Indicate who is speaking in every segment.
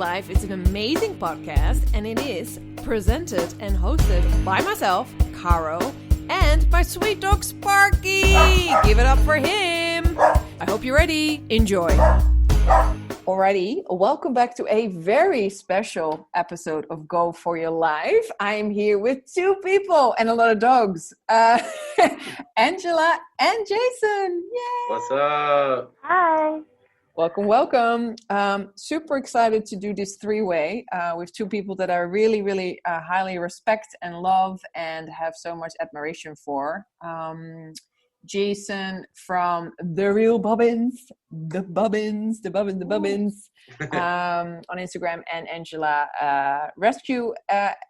Speaker 1: Life is an amazing podcast, and it is presented and hosted by myself, Caro, and my sweet dog Sparky. Give it up for him. I hope you're ready. Enjoy. Alrighty, welcome back to a very special episode of Go For Your Life. I am here with two people and a lot of dogs. Angela and Jason. Yay!
Speaker 2: What's up?
Speaker 3: Hi.
Speaker 1: Welcome. Super excited to do this three-way with two people that I really highly respect and love and have so much admiration for. Jason from the Real Bubbins, the Bubbins on Instagram, and Angela Rescue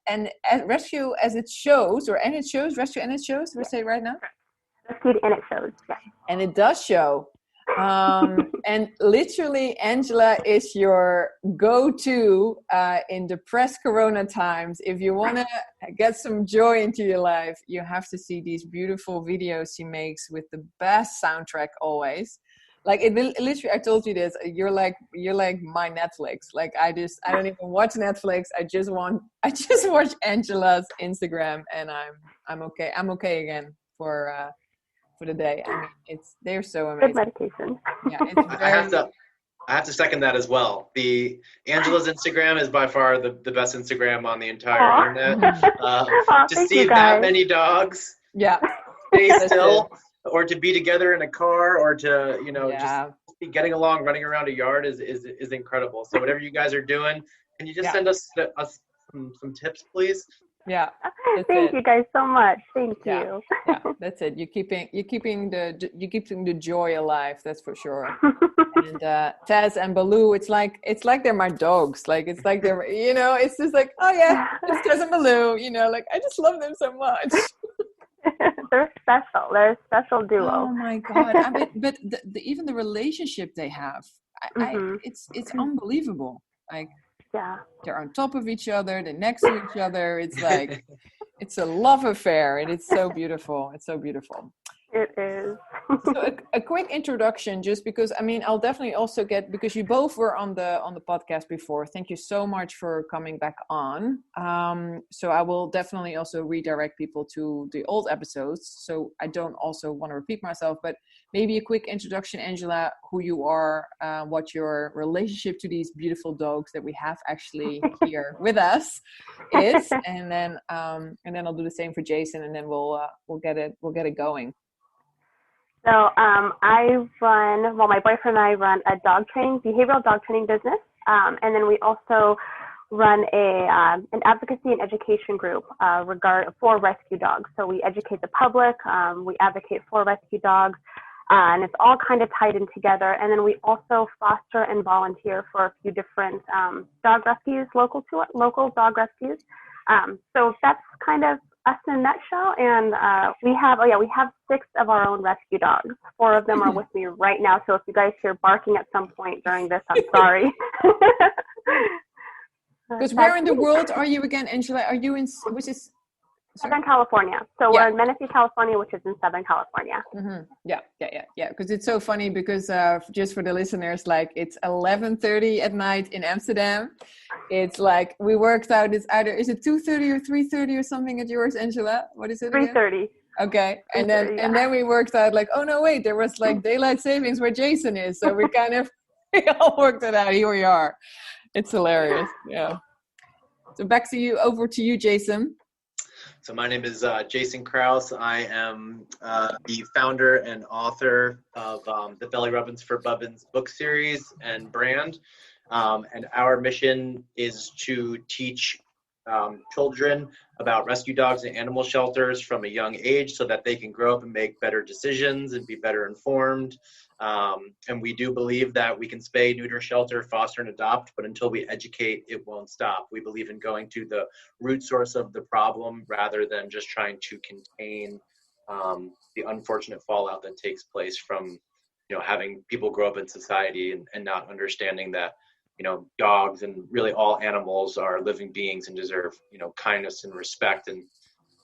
Speaker 1: and Rescue as it shows, or and it shows, Rescue and it shows. Do I say it right now?
Speaker 3: Rescued and it shows. Yeah.
Speaker 1: And it does show. And literally, Angela is your go-to in depressed Corona times. If you want to get some joy into your life, you have to see these beautiful videos she makes with the best soundtrack always. Like it literally, I told you this. You're like my Netflix. Like I don't even watch Netflix. I just watch Angela's Instagram, and I'm okay. I'm okay again for the day. I mean, they're so amazing.
Speaker 3: Good meditation.
Speaker 1: Yeah, it's
Speaker 2: I have to second that as well. The Angela's Instagram is by far the best Instagram on the entire internet. To see that many dogs stay still, or to be together in a car, or to just be getting along, running around a yard is incredible. So whatever you guys are doing, can you just send us some tips, please?
Speaker 1: Yeah.
Speaker 3: Thank you guys so much. Thank you.
Speaker 1: Yeah, that's it. You're keeping the joy alive. That's for sure. And Taz and Baloo, it's like they're my dogs. Like it's like they're it's just like, oh yeah, it's Taz and Baloo. Like I just love them so much.
Speaker 3: They're special. They're a special duo.
Speaker 1: Oh my god! I mean, but even the relationship they have, it's unbelievable. Like.
Speaker 3: Yeah.
Speaker 1: They're on top of each other. They're next to each other. It's like, it's a love affair, and it's so beautiful. It's so beautiful.
Speaker 3: It is.
Speaker 1: So a quick introduction, just because, I mean, I'll definitely also because you both were on the podcast before. Thank you so much for coming back on. So I will definitely also redirect people to the old episodes. So I don't also want to repeat myself, but maybe a quick introduction, Angela, who you are, what your relationship to these beautiful dogs that we have actually here with us is, and then I'll do the same for Jason, and then we'll get it going.
Speaker 3: So my boyfriend and I run a behavioral dog training business, and then we also run an advocacy and education group for rescue dogs. So we educate the public, we advocate for rescue dogs, and it's all kind of tied in together. And then we also foster and volunteer for a few different dog rescues, local dog rescues. So that's kind of us in a nutshell. And we have 6 of our own rescue dogs. 4 of them are with me right now. So if you guys hear barking at some point during this, I'm sorry.
Speaker 1: Because where in the world are you again, Angela? Are you in
Speaker 3: Southern California. So we're in Menifee, California, which is in Southern California.
Speaker 1: Mm-hmm. Yeah. Because it's so funny because just for the listeners, like it's 11:30 at night in Amsterdam. It's like we worked out. Is it 2:30 or 3:30 or something at yours, Angela? What is it?
Speaker 3: 3:30.
Speaker 1: Okay, and then we worked out like, oh no, wait, there was like daylight savings where Jason is. So we all worked it out. Here we are. It's hilarious. Yeah. So over to you, Jason.
Speaker 2: So my name is Jason Krause. I am the founder and author of the Belly Rubbins for Bubbins book series and brand. And our mission is to teach children about rescue dogs and animal shelters from a young age so that they can grow up and make better decisions and be better informed. And we do believe that we can spay, neuter, shelter, foster, and adopt, but until we educate, it won't stop. We believe in going to the root source of the problem rather than just trying to contain the unfortunate fallout that takes place from, having people grow up in society and not understanding that, dogs and really all animals are living beings and deserve, kindness and respect. And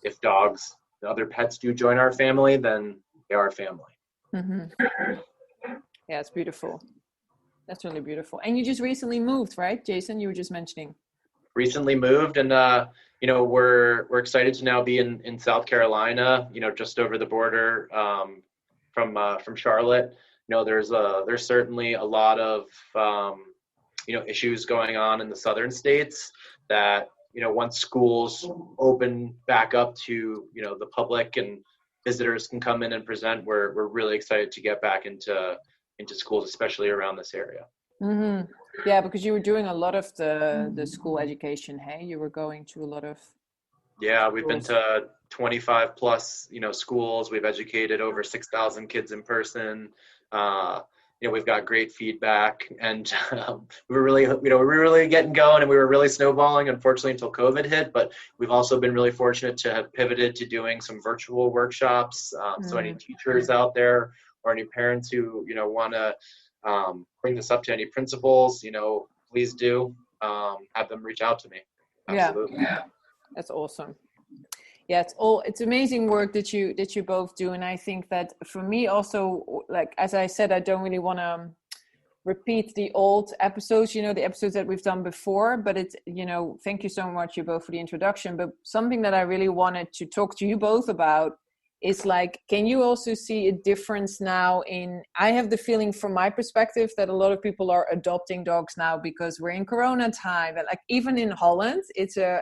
Speaker 2: if dogs, the other pets do join our family, then they are family.
Speaker 1: Mm-hmm. Yeah, it's beautiful. That's really beautiful. And you just recently moved, right, Jason? You were just mentioning.
Speaker 2: Recently moved, and we're excited to now be in South Carolina, just over the border from Charlotte. There's certainly a lot of issues going on in the southern states that once schools open back up to the public and visitors can come in and present, we're really excited to get back into schools, especially around this area.
Speaker 1: Mm-hmm. Yeah, because you were doing a lot of the school education. Hey, you were going to a lot of.
Speaker 2: Yeah, we've been to 25 plus schools. We've educated over 6,000 kids in person. We've got great feedback, and we were really getting going, and we were really snowballing, unfortunately, until COVID hit. But we've also been really fortunate to have pivoted to doing some virtual workshops. So any teachers out there or any parents who want to bring this up to any principals, please do have them reach out to me. Absolutely.
Speaker 1: Yeah. That's awesome. Yeah, it's amazing work that you both do. And I think that for me also, like, as I said, I don't really want to repeat the old episodes, the episodes that we've done before, but it's, thank you so much, you both, for the introduction. But something that I really wanted to talk to you both about is, like, can you also see a difference now I have the feeling from my perspective that a lot of people are adopting dogs now because we're in Corona time. And like, even in Holland,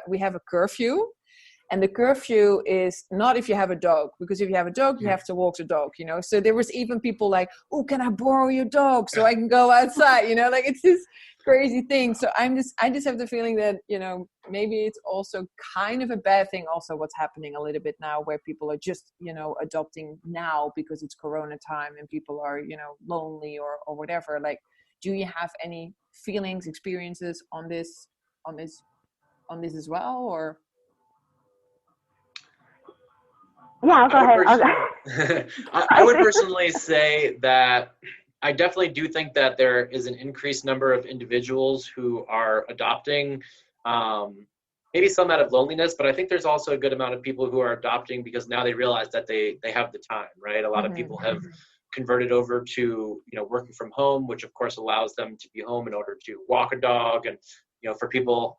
Speaker 1: we have a curfew. And the curfew is not if you have a dog, because if you have a dog, you have to walk the dog, So there was even people like, oh, can I borrow your dog so I can go outside? Like, it's this crazy thing. So I just have the feeling that, maybe it's also kind of a bad thing also what's happening a little bit now, where people are just, adopting now because it's Corona time and people are, lonely or whatever. Like, do you have any feelings, experiences on this as well, or?
Speaker 3: Yeah, go ahead.
Speaker 2: I would personally say that I definitely do think that there is an increased number of individuals who are adopting, maybe some out of loneliness, but I think there's also a good amount of people who are adopting because now they realize that they have the time, right? A lot of people have converted over to, working from home, which of course allows them to be home in order to walk a dog. And for people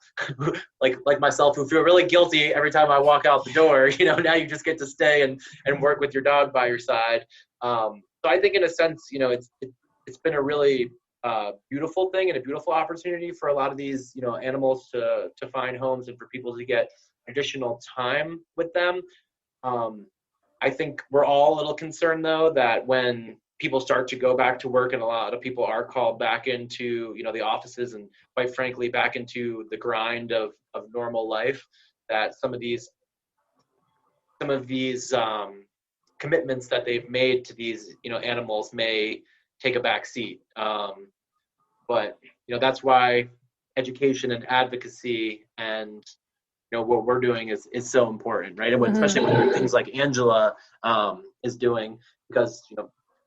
Speaker 2: like myself who feel really guilty every time I walk out the door, now you just get to stay and work with your dog by your side. So I think in a sense, it's been a really beautiful thing and a beautiful opportunity for a lot of these, animals to find homes and for people to get additional time with them. I think we're all a little concerned though that when people start to go back to work and a lot of people are called back into, the offices and quite frankly, back into the grind of normal life, that some of these commitments that they've made to these, animals may take a back seat. But, that's why education and advocacy and, what we're doing is so important, right? And especially with things like Angela is doing, because,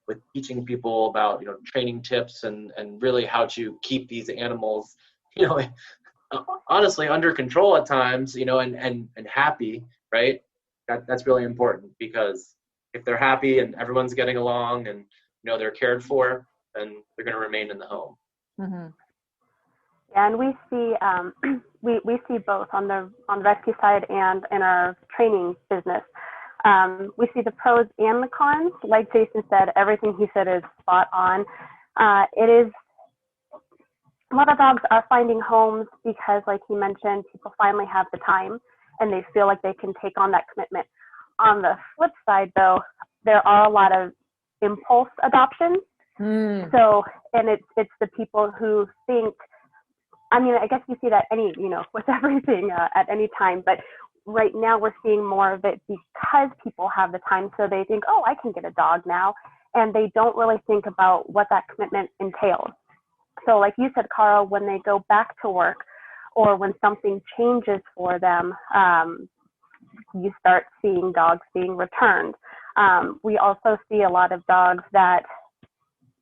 Speaker 2: with teaching people about, training tips and really how to keep these animals, honestly under control at times, and happy, right? That's really important, because if they're happy and everyone's getting along and, they're cared for, then they're going to remain in the home.
Speaker 3: Mm-hmm. Yeah, and we see we see both on the rescue side and in our training business. We see the pros and the cons. Like Jason said, everything he said is spot on. It is, a lot of dogs are finding homes because, like he mentioned, people finally have the time and they feel like they can take on that commitment. On the flip side, though, there are a lot of impulse adoptions. So, and it's the people who think, I mean, I guess you see that with everything at any time, but right now we're seeing more of it because people have the time. So they think, oh, I can get a dog now. And they don't really think about what that commitment entails. So like you said, Carl, when they go back to work or when something changes for them, you start seeing dogs being returned. We also see a lot of dogs that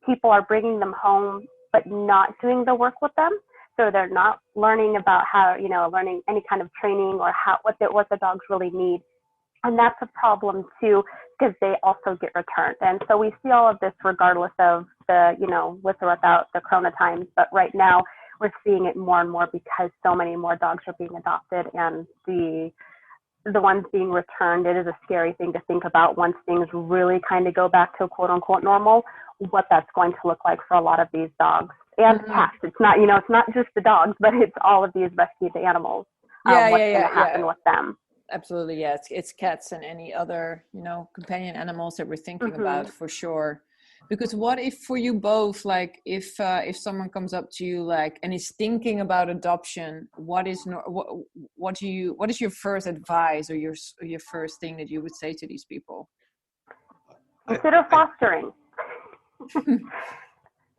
Speaker 3: people are bringing them home, but not doing the work with them. So they're not learning about how, learning any kind of training or what the dogs really need. And that's a problem too, because they also get returned. And so we see all of this regardless of the, with or without the Corona times. But right now we're seeing it more and more because so many more dogs are being adopted, and the ones being returned, it is a scary thing to think about once things really kind of go back to quote unquote normal, what that's going to look like for a lot of these dogs and cats. It's not, it's not just the dogs, but it's all of these rescued animals. What's going to happen with them.
Speaker 1: Absolutely. Yeah. It's cats and any other, companion animals that we're thinking about for sure. Because what if for you both, like if someone comes up to you and is thinking about adoption, what is your first advice or your first thing that you would say to these people?
Speaker 3: Consider fostering.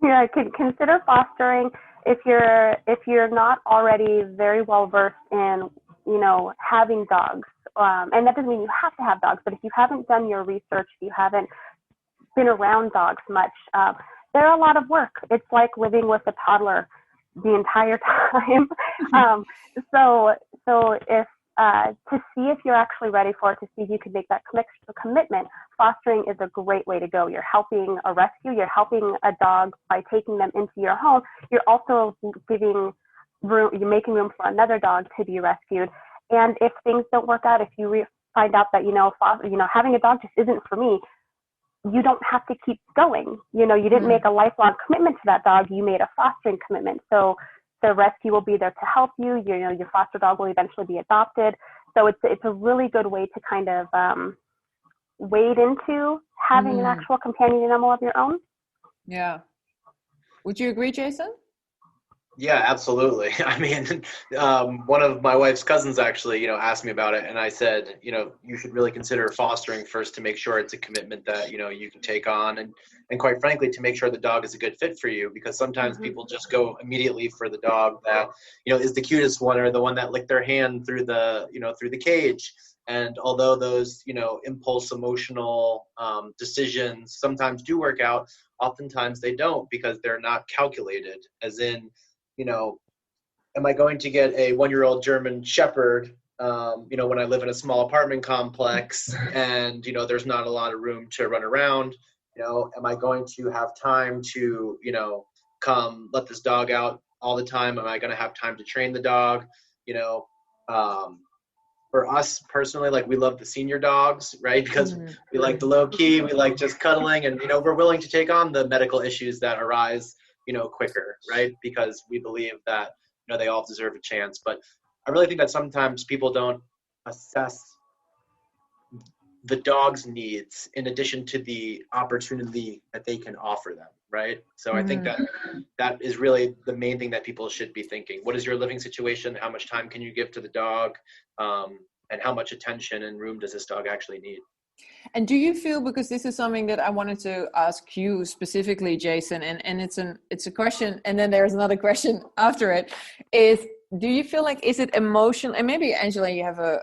Speaker 3: Yeah, consider fostering if you're not already very well versed in having dogs, and that doesn't mean you have to have dogs, but if you haven't done your research, if you haven't been around dogs much, they're a lot of work. It's like living with a toddler the entire time. So if to see if you're actually ready for it, to see if you can make that commitment, fostering is a great way to go. You're helping a rescue, you're helping a dog by taking them into your home. You're also giving room, you're making room for another dog to be rescued. And if things don't work out, if you find out that, having a dog just isn't for me, you don't have to keep going. You didn't make a lifelong commitment to that dog. You made a fostering commitment. So the rescue will be there to help you. Your foster dog will eventually be adopted. So it's a really good way to kind of wade into having an actual companion animal of your own. Yeah.
Speaker 1: Would you agree, Jason?
Speaker 2: Yeah, absolutely. I mean, one of my wife's cousins actually, asked me about it, and I said, you should really consider fostering first to make sure it's a commitment that, you can take on, and quite frankly, to make sure the dog is a good fit for you, because sometimes people just go immediately for the dog that, is the cutest one, or the one that licked their hand through the, through the cage. And although those, impulse emotional decisions sometimes do work out, oftentimes they don't, because they're not calculated, as in, am I going to get a 1-year-old German Shepherd, when I live in a small apartment complex and, there's not a lot of room to run around? Am I going to have time to, come let this dog out all the time? Am I going to have time to train the dog? For us personally, we love the senior dogs, right? Because we like the low key, we like just cuddling, and, we're willing to take on the medical issues that arise, quicker, right? Because we believe that, they all deserve a chance. But I really think that sometimes people don't assess the dog's needs in addition to the opportunity that they can offer them, right? So I think that is really the main thing that people should be thinking. What is your living situation? How much time can you give to the dog? And how much attention and room does this dog actually need?
Speaker 1: And do you feel, because this is something that I wanted to ask you specifically, Jason, and it's a question, and then there's another question after it, is, do you feel like, is it emotional, and maybe Angela, you have a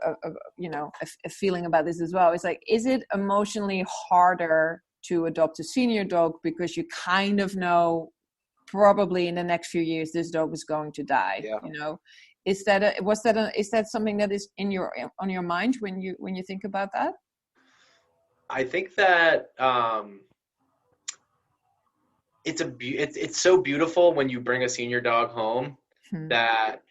Speaker 1: feeling about this as well, it's like, is it emotionally harder to adopt a senior dog because you kind of know probably in the next few years this dog is going to die? Is that something that is on your mind when you think about that?
Speaker 2: I think that it's so beautiful when you bring a senior dog home that,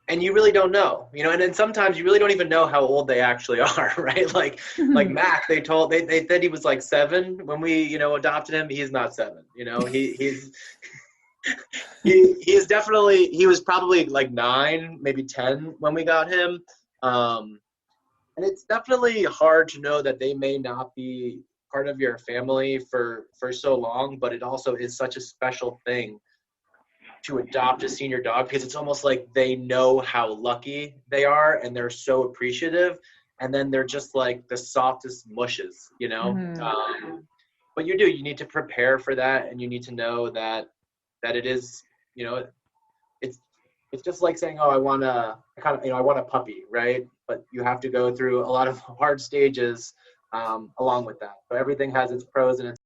Speaker 2: and you really don't know, and then sometimes you really don't even know how old they actually are, right? Like Mac, they said he was 7 when we, adopted him. He's not 7, he's he is definitely, he was probably 9, maybe 10 when we got him. And it's definitely hard to know that they may not be part of your family for so long, but it also is such a special thing to adopt a senior dog, because it's almost like they know how lucky they are and they're so appreciative. And then they're just the softest mushes, but you need to prepare for that. And you need to know that it is, it's just like saying, oh, I want a puppy, right? But you have to go through a lot of hard stages along with that. So everything has its pros and its